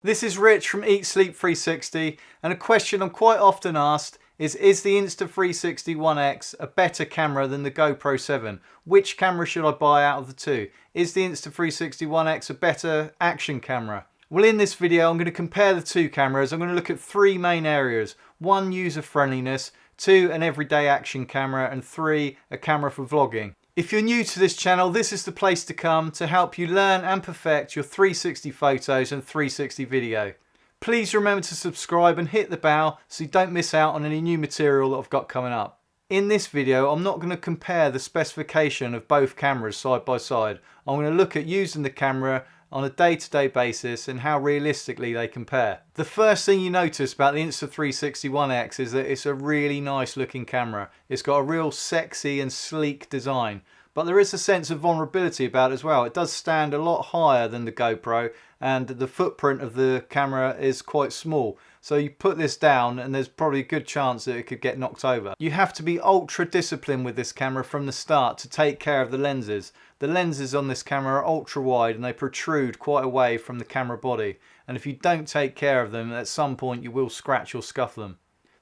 This is Rich from Insta360, and a question I'm quite often asked is the Insta360 One X a better camera than the GoPro 7? Which camera should I buy out of the two? Is the Insta360 One X a better action camera? Well, in this video I'm going to compare the two cameras. I'm going to look at three main areas. One, user friendliness, two, an everyday action camera, and three, a camera for vlogging. If you're new to this channel, this is the place to come to help you learn and perfect your 360 photos and 360 video. Please remember to subscribe and hit the bell so you don't miss out on any new material that I've got coming up. In this video, I'm not going to compare the specification of both cameras side by side. I'm going to look at using the camera on a day-to-day basis and how realistically they compare. The first thing you notice about the Insta360 One X is that it's a really nice looking camera. It's got a real sexy and sleek design, but there is a sense of vulnerability about it as well. It does stand a lot higher than the GoPro, and the footprint of the camera is quite small. So you put this down and there's probably a good chance that it could get knocked over. You have to be ultra disciplined with this camera from the start to take care of the lenses. The lenses on this camera are ultra wide and they protrude quite away from the camera body. And if you don't take care of them, at some point you will scratch or scuff them.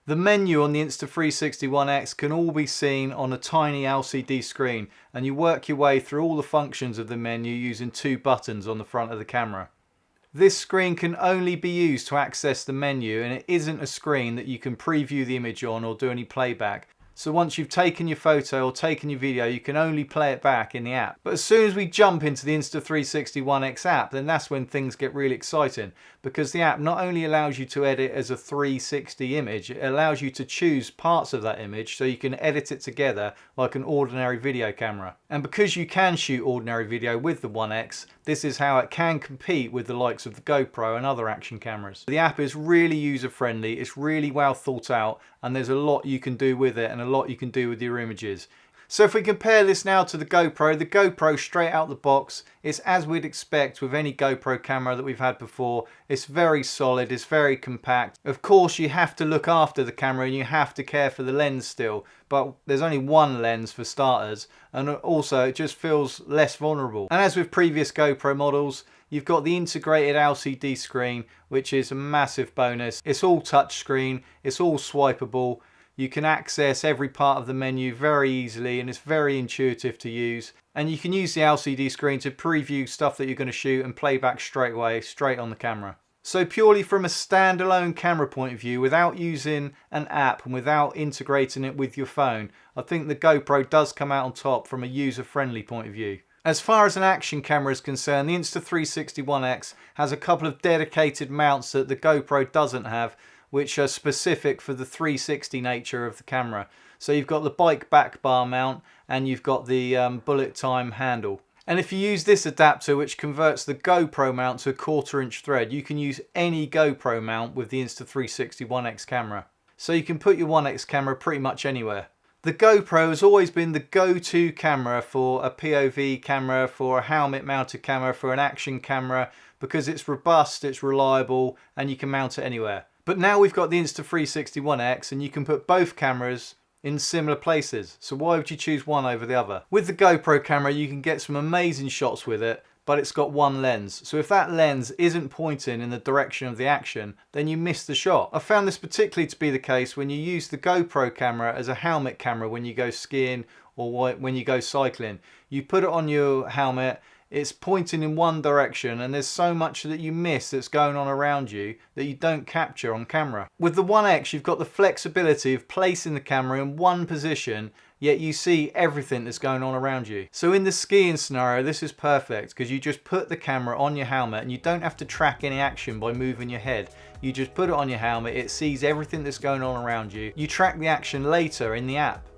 The menu on the Insta360 One X can all be seen on a tiny LCD screen, and you work your way through all the functions of the menu using two buttons on the front of the camera. This screen can only be used to access the menu, and it isn't a screen that you can preview the image on or do any playback. So once you've taken your photo or taken your video, you can only play it back in the app. But as soon as we jump into the Insta360 One X app, then that's when things get really exciting, because the app not only allows you to edit as a 360 image, it allows you to choose parts of that image so you can edit it together like an ordinary video camera. And because you can shoot ordinary video with the One X, this is how it can compete with the likes of the GoPro and other action cameras. The app is really user friendly, it's really well thought out, and there's a lot you can do with it and a lot you can do with your images. So if we compare this now to the GoPro straight out the box, it's as we'd expect with any GoPro camera that we've had before. It's very solid, it's very compact. Of course you have to look after the camera and you have to care for the lens still, but there's only one lens for starters, and also it just feels less vulnerable. And as with previous GoPro models, you've got the integrated LCD screen, which is a massive bonus. It's all touch screen, it's all swipeable. You can access every part of the menu very easily and it's very intuitive to use. And you can use the LCD screen to preview stuff that you're going to shoot and play back straight away, straight on the camera. So purely from a standalone camera point of view, without using an app and without integrating it with your phone, I think the GoPro does come out on top from a user-friendly point of view. As far as an action camera is concerned, the Insta360 One X has a couple of dedicated mounts that the GoPro doesn't have, which are specific for the 360 nature of the camera. So you've got the bike back bar mount and you've got the bullet time handle. And if you use this adapter, which converts the GoPro mount to a 1/4 inch thread, you can use any GoPro mount with the Insta360 One X camera. So you can put your One X camera pretty much anywhere. The GoPro has always been the go-to camera for a POV camera, for a helmet mounted camera, for an action camera, because it's robust, it's reliable, and you can mount it anywhere. But now we've got the Insta360 One X and you can put both cameras in similar places. So why would you choose one over the other? With the GoPro camera you can get some amazing shots with it, but it's got one lens. So if that lens isn't pointing in the direction of the action, then you miss the shot. I found this particularly to be the case when you use the GoPro camera as a helmet camera when you go skiing or when you go cycling. You put it on your helmet, it's pointing in one direction and there's so much that you miss that's going on around you that you don't capture on camera. With the One X you've got the flexibility of placing the camera in one position, yet you see everything that's going on around you. So in the skiing scenario this is perfect because you just put the camera on your helmet and you don't have to track any action by moving your head. You just put it on your helmet, it sees everything that's going on around you. You track the action later in the app.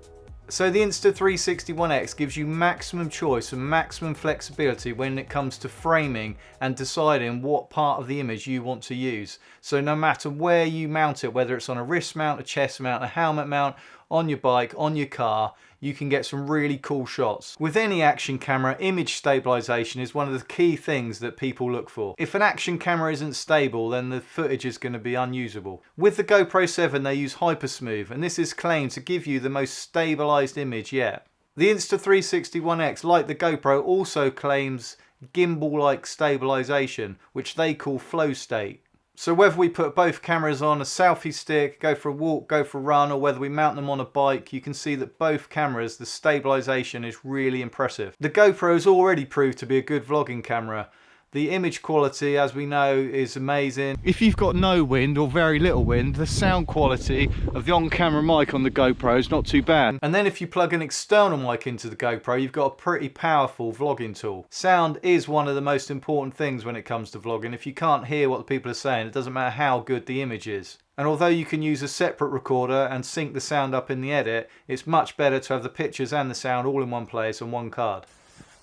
So the Insta360 One X gives you maximum choice and maximum flexibility when it comes to framing and deciding what part of the image you want to use. So no matter where you mount it, whether it's on a wrist mount, a chest mount, a helmet mount, on your bike, on your car, you can get some really cool shots. With any action camera, image stabilization is one of the key things that people look for. If an action camera isn't stable, then the footage is going to be unusable. With the GoPro 7 they use Hypersmooth, and this is claimed to give you the most stabilized image yet. The Insta360 One X, like the GoPro, also claims gimbal-like stabilization, which they call flow state. So whether we put both cameras on a selfie stick, go for a walk, go for a run, or whether we mount them on a bike, you can see that both cameras, the stabilization is really impressive. The GoPro has already proved to be a good vlogging camera. The image quality, as we know, is amazing. If you've got no wind or very little wind, the sound quality of the on-camera mic on the GoPro is not too bad. And then if you plug an external mic into the GoPro, you've got a pretty powerful vlogging tool. Sound is one of the most important things when it comes to vlogging. If you can't hear what the people are saying, it doesn't matter how good the image is. And although you can use a separate recorder and sync the sound up in the edit, it's much better to have the pictures and the sound all in one place on one card.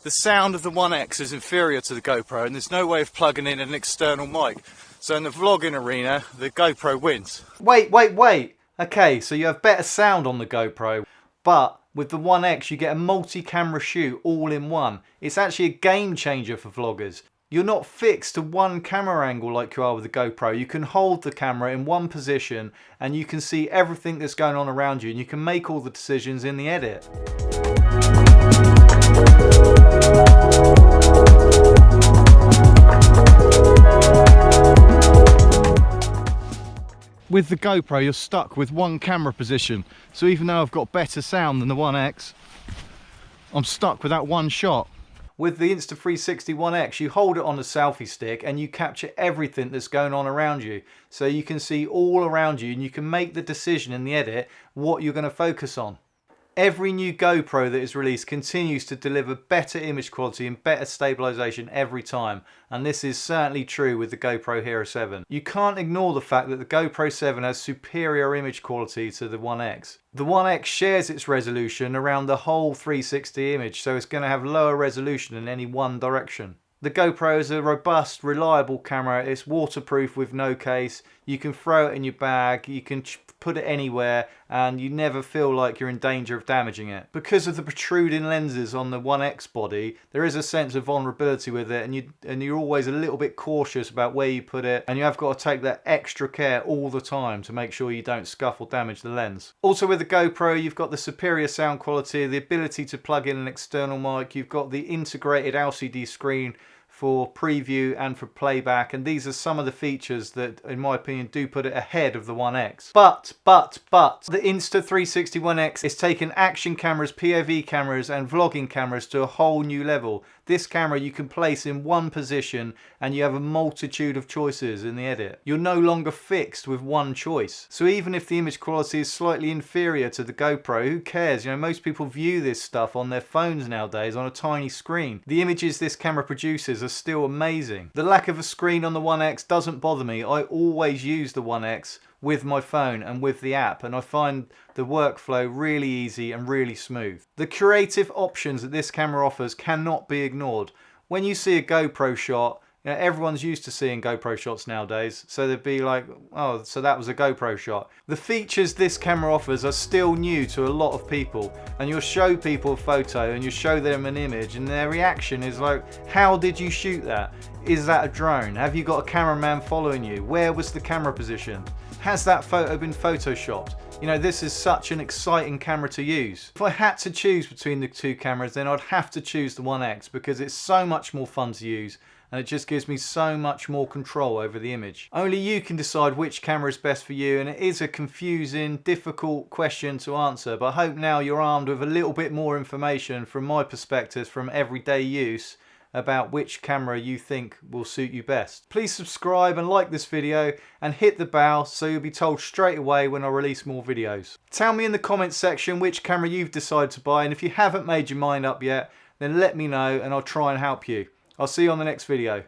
The sound of the 1X is inferior to the GoPro, and there's no way of plugging in an external mic. So in the vlogging arena, the GoPro wins. Wait. Okay, so you have better sound on the GoPro, but with the 1X you get a multi-camera shoot all in one. It's actually a game changer for vloggers. You're not fixed to one camera angle like you are with the GoPro. You can hold the camera in one position and you can see everything that's going on around you, and you can make all the decisions in the edit. With the GoPro, you're stuck with one camera position. So even though I've got better sound than the 1X, I'm stuck with that one shot. With the Insta360 1X, you hold it on a selfie stick and you capture everything that's going on around you. So you can see all around you and you can make the decision in the edit what you're going to focus on. Every new GoPro that is released continues to deliver better image quality and better stabilization every time, and this is certainly true with the GoPro Hero 7. You can't ignore the fact that the GoPro 7 has superior image quality to the 1X. The 1X shares its resolution around the whole 360 image, so it's going to have lower resolution in any one direction. The GoPro is a robust, reliable camera. It's waterproof with no case. You can throw it in your bag, you can put it anywhere, and you never feel like you're in danger of damaging it. Because of the protruding lenses on the 1X body, there is a sense of vulnerability with it, and you're always a little bit cautious about where you put it, and you have got to take that extra care all the time to make sure you don't scuff or damage the lens. Also with the GoPro, you've got the superior sound quality, the ability to plug in an external mic, you've got the integrated LCD screen for preview and for playback, and these are some of the features that, in my opinion, do put it ahead of the 1X. But the Insta360 1X is taking action cameras, POV cameras and vlogging cameras to a whole new level. This camera you can place in one position and you have a multitude of choices in the edit. You're no longer fixed with one choice. So even if the image quality is slightly inferior to the GoPro, who cares? You know, most people view this stuff on their phones nowadays on a tiny screen. The images this camera produces are still amazing. The lack of a screen on the 1X doesn't bother me. I always use the 1X with my phone and with the app, and I find the workflow really easy and really smooth. The creative options that this camera offers cannot be ignored. When you see a GoPro shot, you know, everyone's used to seeing GoPro shots nowadays, so they'd be like, oh, so that was a GoPro shot. The features this camera offers are still new to a lot of people, and you'll show people a photo and you show them an image and their reaction is like, how did you shoot that? Is that a drone? Have you got a cameraman following you? Where was the camera position? Has that photo been photoshopped? You know, this is such an exciting camera to use. If I had to choose between the two cameras, then I'd have to choose the 1X because it's so much more fun to use and it just gives me so much more control over the image. Only you can decide which camera is best for you, and it is a confusing, difficult question to answer, but I hope now you're armed with a little bit more information from my perspective from everyday use about which camera you think will suit you best. Please subscribe and like this video and hit the bell so you'll be told straight away when I release more videos. Tell me in the comments section which camera you've decided to buy, and if you haven't made your mind up yet, then let me know and I'll try and help you. I'll see you on the next video.